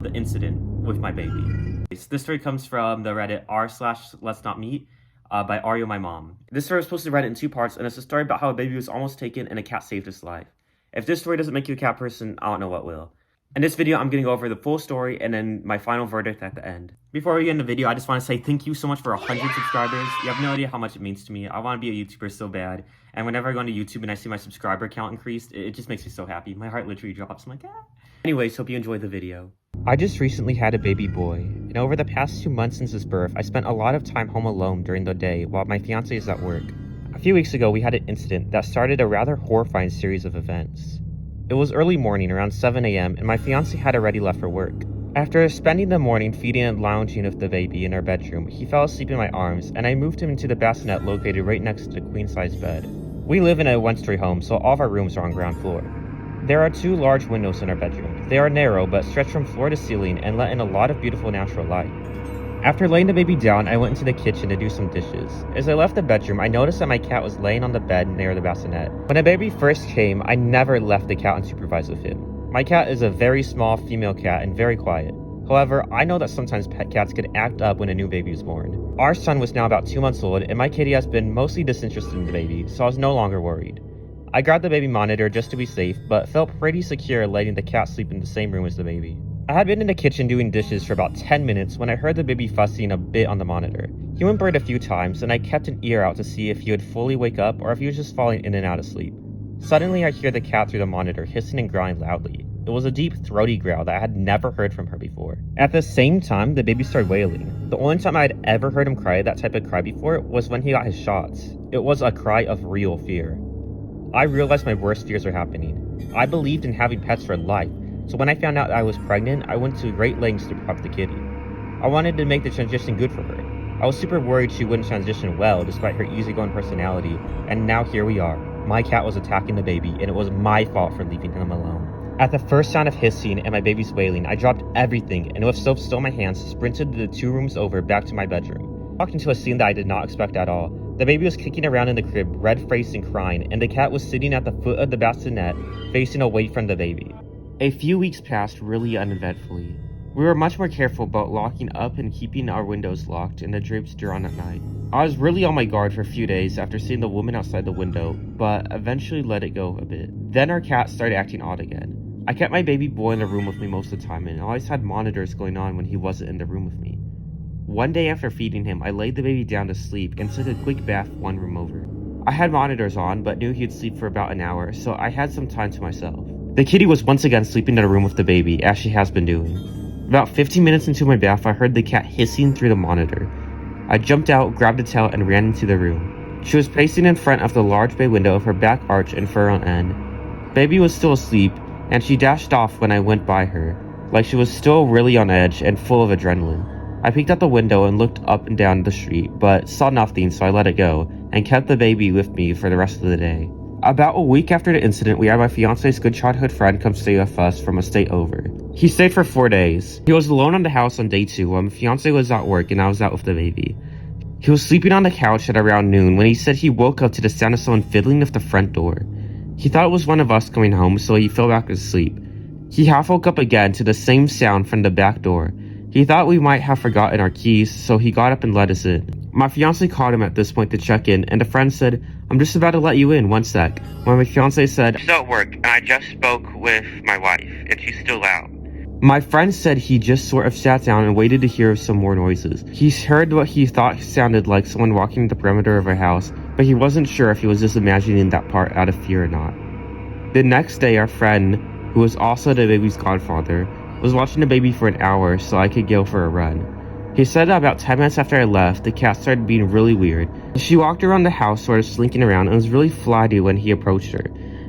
The incident with my baby. This story comes from the Reddit r/let's not meet by Ario my mom. This story was posted to Reddit in 2 parts, and it's a story about how a baby was almost taken and a cat saved his life. If this story doesn't make you a cat person, I don't know what will. In this video, I'm going to go over the full story and then my final verdict at the end. Before we get into the video, I just want to say thank you so much for 100 subscribers. You have no idea how much it means to me. I want to be a YouTuber so bad. And whenever I go onto YouTube and I see my subscriber count increased, it just makes me so happy. My heart literally drops. I'm like, ah. Anyways, hope you enjoyed the video. I just recently had a baby boy, and over the past 2 months since his birth, I spent a lot of time home alone during the day while my fiance is at work. A few weeks ago, we had an incident that started a rather horrifying series of events. It was early morning, around 7 a.m., and my fiance had already left for work. After spending the morning feeding and lounging with the baby in our bedroom, he fell asleep in my arms, and I moved him into the bassinet located right next to the queen-size bed. We live in a one-story home, so all of our rooms are on ground floor. There are 2 large windows in our bedroom. They are narrow, but stretch from floor to ceiling and let in a lot of beautiful natural light. After laying the baby down, I went into the kitchen to do some dishes. As I left the bedroom, I noticed that my cat was laying on the bed near the bassinet. When the baby first came, I never left the cat unsupervised with him. My cat is a very small female cat and very quiet. However, I know that sometimes pet cats could act up when a new baby is born. Our son was now about 2 months old, and my kitty has been mostly disinterested in the baby, so I was no longer worried. I grabbed the baby monitor just to be safe, but felt pretty secure letting the cat sleep in the same room as the baby. I had been in the kitchen doing dishes for about 10 minutes when I heard the baby fussing a bit on the monitor. He whimpered a few times, and I kept an ear out to see if he would fully wake up or if he was just falling in and out of sleep. Suddenly, I hear the cat through the monitor hissing and growling loudly. It was a deep, throaty growl that I had never heard from her before. At the same time, the baby started wailing. The only time I had ever heard him cry that type of cry before was when he got his shots. It was a cry of real fear. I realized my worst fears were happening. I believed in having pets for life, so when I found out I was pregnant, I went to great lengths to prep the kitty. I wanted to make the transition good for her. I was super worried she wouldn't transition well despite her easygoing personality, and now here we are. My cat was attacking the baby, and it was my fault for leaving him alone. At the first sound of hissing and my baby's wailing, I dropped everything and with soap still in my hands, sprinted the 2 rooms over back to my bedroom. I walked into a scene that I did not expect at all. The baby was kicking around in the crib, red-faced and crying, and the cat was sitting at the foot of the bassinet, facing away from the baby. A few weeks passed really uneventfully. We were much more careful about locking up and keeping our windows locked and the drapes drawn at night. I was really on my guard for a few days after seeing the woman outside the window, but eventually let it go a bit. Then our cat started acting odd again. I kept my baby boy in the room with me most of the time and always had monitors going on when he wasn't in the room with me. One day after feeding him, I laid the baby down to sleep and took a quick bath 1 room over. I had monitors on, but knew he'd sleep for about an hour, so I had some time to myself. The kitty was once again sleeping in a room with the baby, as she has been doing. About 15 minutes into my bath, I heard the cat hissing through the monitor. I jumped out, grabbed a towel, and ran into the room. She was pacing in front of the large bay window with her back arched and fur on end. Baby was still asleep, and she dashed off when I went by her, like she was still really on edge and full of adrenaline. I peeked out the window and looked up and down the street, but saw nothing, so I let it go, and kept the baby with me for the rest of the day. About a week after the incident, we had my fiance's good childhood friend come stay with us from a state over. He stayed for 4 days. He was alone on the house on day 2 while my fiance was at work and I was out with the baby. He was sleeping on the couch at around noon when he said he woke up to the sound of someone fiddling with the front door. He thought it was one of us coming home, so he fell back asleep. He half woke up again to the same sound from the back door. He thought we might have forgotten our keys, so he got up and let us in. My fiance called him at this point to check in, and a friend said, "I'm just about to let you in, 1 sec." When my fiance said, "She's at work, and I just spoke with my wife, and she's still out." My friend said he just sort of sat down and waited to hear some more noises. He heard what he thought sounded like someone walking the perimeter of our house, but he wasn't sure if he was just imagining that part out of fear or not. The next day, our friend, who was also the baby's godfather, was watching the baby for an hour so I could go for a run. He said that about 10 minutes after I left, the cat started being really weird. She walked around the house sort of slinking around and was really flighty when he approached her.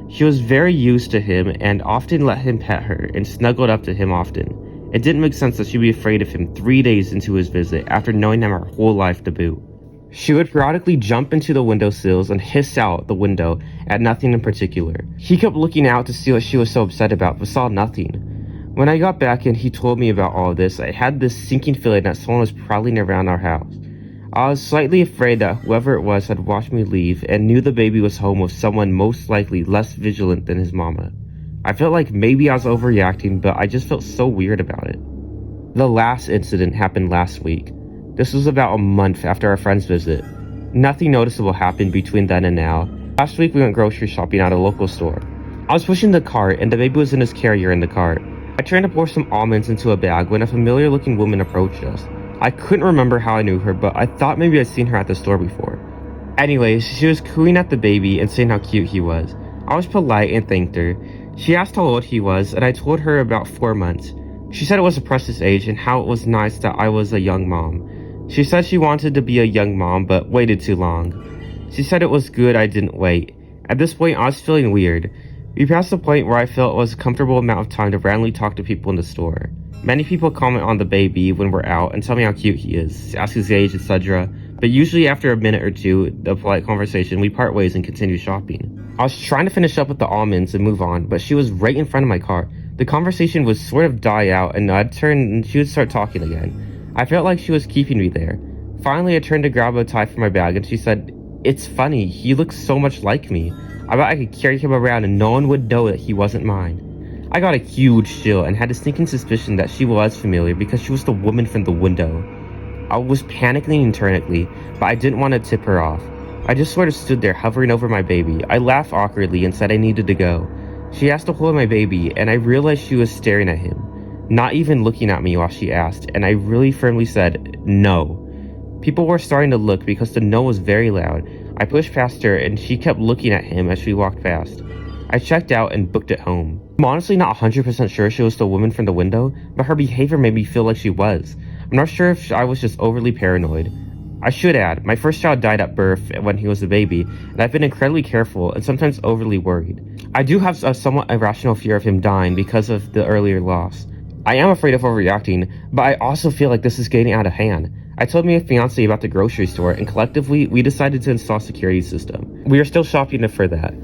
She was very used to him and often let him pet her and snuggled up to him often. It didn't make sense that she'd be afraid of him 3 days into his visit after knowing him her whole life to boot. She would periodically jump into the windowsills and hiss out the window at nothing in particular. He kept looking out to see what she was so upset about but saw nothing. When I got back and he told me about all of this, I had this sinking feeling that someone was prowling around our house. I was slightly afraid that whoever it was had watched me leave and knew the baby was home with someone most likely less vigilant than his mama. I felt like maybe I was overreacting, but I just felt so weird about it. The last incident happened last week. This was about a month after our friend's visit. Nothing noticeable happened between then and now. Last week we went grocery shopping at a local store. I was pushing the cart and the baby was in his carrier in the cart. I turned to pour some almonds into a bag when a familiar looking woman approached us. I couldn't remember how I knew her, but I thought maybe I'd seen her at the store before. Anyways, she was cooing at the baby and saying how cute he was. I was polite and thanked her. She asked how old he was, and I told her about 4 months. She said it was a precious age and how it was nice that I was a young mom. She said she wanted to be a young mom, but waited too long. She said it was good I didn't wait. At this point, I was feeling weird. We passed the point where I felt it was a comfortable amount of time to randomly talk to people in the store. Many people comment on the baby when we're out and tell me how cute he is, ask his age, etc. But usually after a minute or two of polite conversation, we part ways and continue shopping. I was trying to finish up with the almonds and move on, but she was right in front of my car. The conversation would sort of die out and I'd turn and she would start talking again. I felt like she was keeping me there. Finally, I turned to grab a tie from my bag and she said, "It's funny, he looks so much like me. I bet I could carry him around and no one would know that he wasn't mine." I got a huge chill and had a sneaking suspicion that she was familiar because she was the woman from the window. I was panicking internally, but I didn't want to tip her off. I just sort of stood there hovering over my baby. I laughed awkwardly and said I needed to go. She asked to hold my baby and I realized she was staring at him, not even looking at me while she asked, and I really firmly said no. People were starting to look because the no was very loud. I pushed past her and she kept looking at him as she walked past. I checked out and booked it home. I'm honestly not 100% sure she was the woman from the window, but her behavior made me feel like she was. I'm not sure if I was just overly paranoid. I should add, my first child died at birth when he was a baby, and I've been incredibly careful and sometimes overly worried. I do have a somewhat irrational fear of him dying because of the earlier loss. I am afraid of overreacting, but I also feel like this is getting out of hand. I told my fiance about the grocery store, and collectively, we decided to install a security system. We are still shopping for that.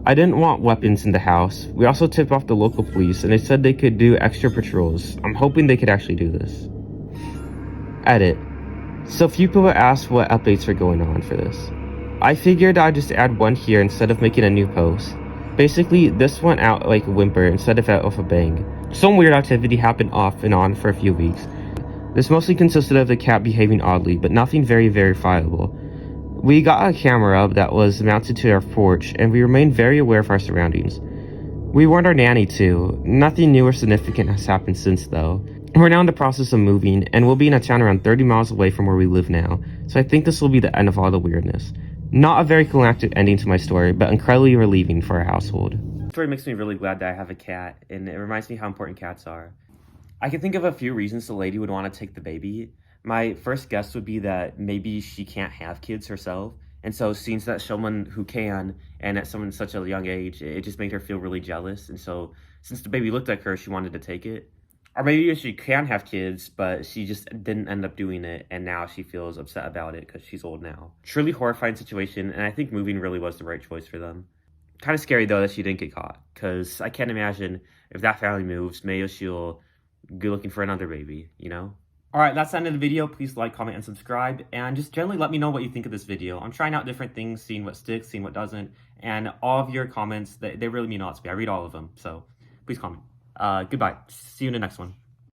I didn't want weapons in the house. We also tipped off the local police, and they said they could do extra patrols. I'm hoping they could actually do this. Edit. So few people asked what updates are going on for this. I figured I'd just add one here instead of making a new post. Basically, this went out like a whimper instead of out with a bang. Some weird activity happened off and on for a few weeks. This mostly consisted of the cat behaving oddly, but nothing very verifiable. We got a camera that was mounted to our porch, and we remained very aware of our surroundings. We warned our nanny too. Nothing new or significant has happened since though. We're now in the process of moving, and we'll be in a town around 30 miles away from where we live now, so I think this will be the end of all the weirdness. Not a very climactic ending to my story, but incredibly relieving for our household. The story makes me really glad that I have a cat, and it reminds me how important cats are. I can think of a few reasons the lady would want to take the baby. My first guess would be that maybe she can't have kids herself, and so seeing that someone who can, and at someone such a young age, it just made her feel really jealous, and so since the baby looked like her, she wanted to take it. Or maybe she can have kids, but she just didn't end up doing it, and now she feels upset about it because she's old now. Truly horrifying situation, and I think moving really was the right choice for them. Kind of scary, though, that she didn't get caught, because I can't imagine if that family moves, maybe she'll go looking for another baby, you know? Alright, that's the end of the video. Please like, comment, and subscribe, and just generally let me know what you think of this video. I'm trying out different things, seeing what sticks, seeing what doesn't, and all of your comments, they really mean a lot to me. I read all of them, so please comment. Goodbye. See you in the next one.